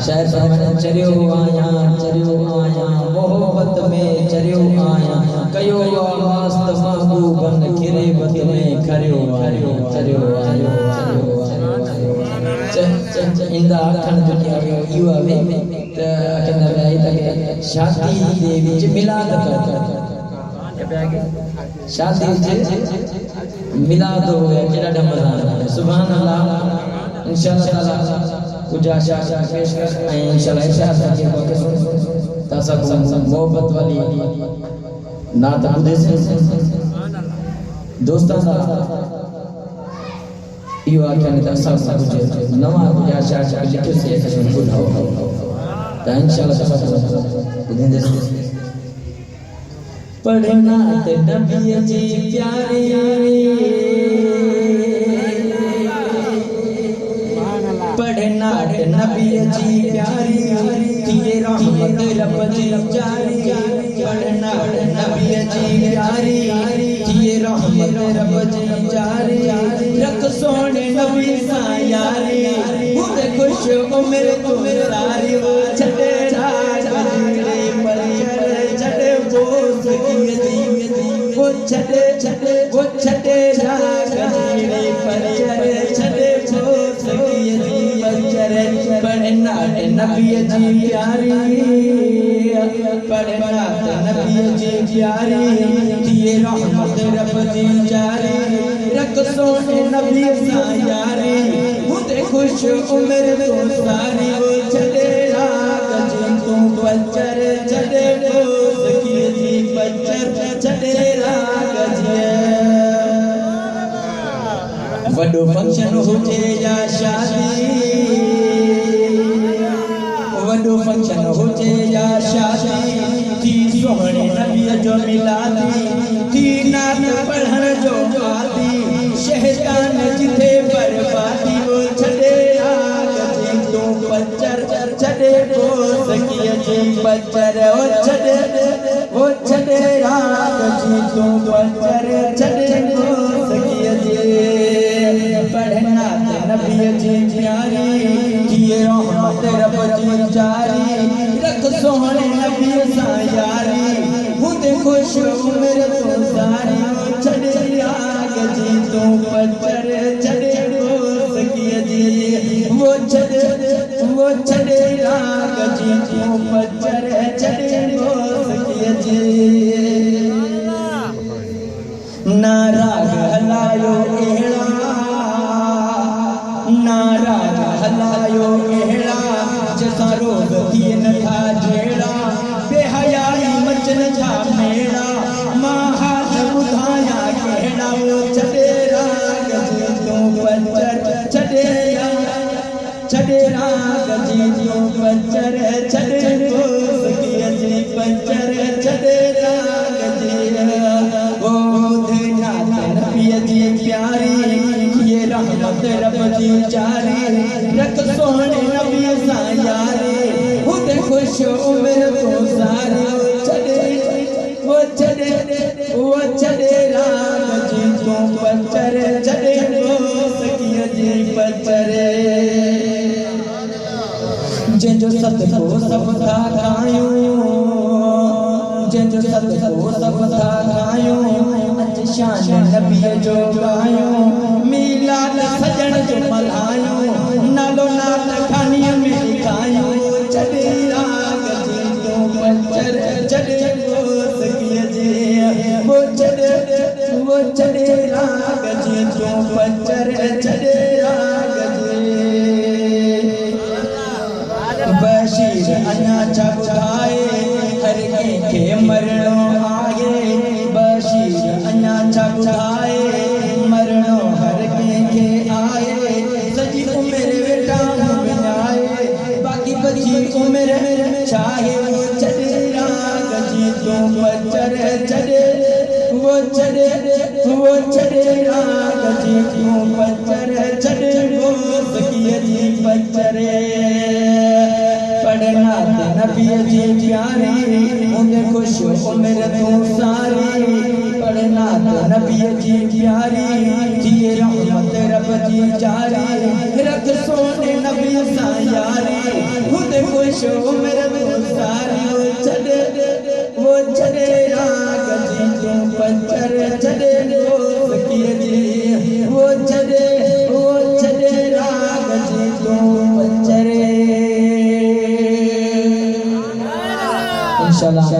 शायर फरमाने चरियो आया मोहब्बत में चरियो आया कयो मस्त महबूबन गिरेबत में खरियो आया चरियो आया इंदा अखन जो किया युवा वे त अखन राई तक शादी दे विच मिलाद कर शादी जे मिलाद हो गया केड़ा मजा सुभान अल्लाह इंशाअल्लाह ताला पूजा शाह पेश कर इंशाअल्लाह शाह के वक्त तासा मोहब्बत वाली नात बुदे से दोस्तां दा यो आख्या ने तासा कुछ नवा पूजा शाह लिखो से कसम बुधाओ ता इंशाअल्लाह तासा बुदे दे पढ़ना ते नबी जी प्यारे पढ़ना ते नबी जी प्यारी ये रहमत रब जी जारी पढ़ना ते नबी जी प्यारी ये रहमत रब जी जारी रख सोने नबी सा यारी खुद खुश उम्र तुम सारी वो छड़े राज बजरे पर छड़े बोस की वो छड़े राज बजरे पर छड़े बोस की पढ़ना नबी जी प्यारी पढ़ना नबी जी प्यारी ये रहमत रब जी जारी रख सोने नबी सा यारी खुद खुश उम्र तो सारी वो छड़े राग जी तू बच्चर छड़े बोस की जी बच्चर छड़े राग जी वडो फंक्शन हुजे या शादी वडो फंक्शन हुजे या शादी थी सोहणे नबी जो मिलादी थी नात पढ़ण जो आदी शैतान जिथे बर्बादी वो छड़े राग जी तू बच्चर छड़े बोस की जी बच्चर वो छड़े राग जी तू बच्चर छड़े बोस की जी पढ़ना नबी जी प्यारी ये रहमत रब जी जारी रख सोहणे नबी सा यारी खुद खुश उम्र तो सारी छड़े राग जी तू बच्चर छड़े बोस की जी वो छड़े राग जी तू बच्चर छड़े बोस की जी ना राग हलायो एड़ा नारा हलायो एड़ा जैसा रोग थिए न था जेड़ा बेहयाई मचन था मेड़ा मां हाथ बुधाया केड़ा वो छड़े राग जी तू बच्चर छड़े राग जी तू बच्चर छड़े बोस की जी बच्चर छड़े राग जी वो देना नबी जी प्यारी ये रहमत रब जी जारी रख सोहणे नबी सा यारी खुद खुश उम्र तो सारी वो छड़े राग जी तू बच्चर छड़े बोस की जी बच्चर जो सत को सब था खायो जो सत को सब था खायो शान नबी जो गायो मिलाद सजन जो मल्हायो नालो नात खानी में लिखायो छड़े राग जी तू बच्चर छड़े बोस की जी वो छड़े राग जी तू बच्चर छड़े राग जी बशीर अन्ना छाए हर के मरणो आए बशीर अन्ना छाए मरणो हर के आए सजी उम्र बेटा आए बाकी बची उम्र चाहे वो छड़े राग जी तू बच्चर छड़े वो छड़े राग जी तू बच्चर छड़े बोस की जी बच्चरे पढ़ना नबी जी प्यारी उन्हें खुश उम्र तू सारी पढ़ना नबी जी प्यारी ये रहमत रब जी जारी रख सोने नबी सा यारी खुद होशो मेरे दोस्तारी वो छड़े राग जी तू पंचर छड़े दोस्त की जी वो छड़े राग जी तू पंचर इंशाल्लाह।